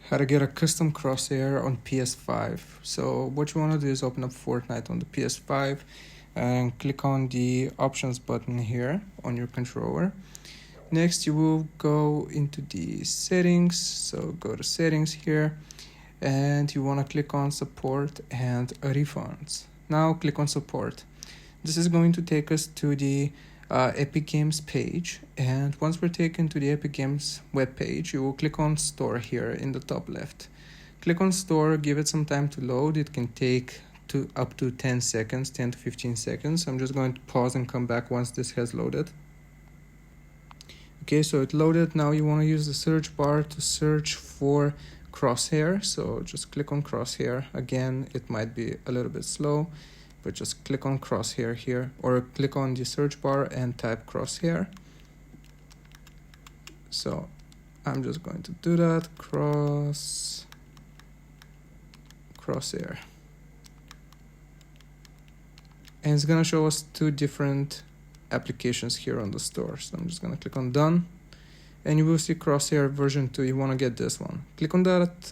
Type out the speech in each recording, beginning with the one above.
How to get a custom crosshair on PS5. So what you want to do is open up Fortnite on the PS5 and click on the options button here on your controller. Next you will go into the settings, so go to settings here and you want to click on support and refunds. Now click on support. This is going to take us to the Epic Games page, and once we're taken to the Epic Games web page, you will click on store here in the top left. Click on store, give it some time to load. It can take up to 10 seconds, 10 to 15 seconds. I'm just going to pause and come back once this has loaded. Okay, so it loaded. Now you want to use the search bar to search for Crosshair, so just click on Crosshair. Again, it might be a little bit slow, but just click on Crosshair here, or click on the search bar and type Crosshair. So I'm just going to do that, Crosshair. And it's gonna show us two different applications here on the store. So I'm just gonna click on done, and you will see Crosshair version 2. You want to get this one. Click on that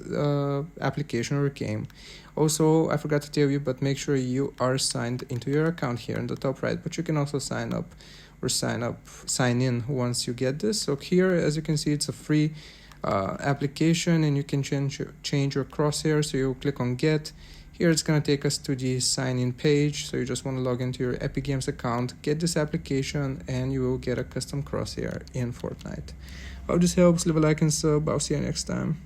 application or game. Also, I forgot to tell you, but make sure you are signed into your account here in the top right. But you can also sign in once you get this. So here, as you can see, it's a free application, and you can change your Crosshair. So you click on get. Here it's going to take us to the sign in page. So you just want to log into your Epic Games account, get this application, and you will get a custom Crosshair in Fortnite. I hope this helps. Leave a like and sub. I'll see you next time.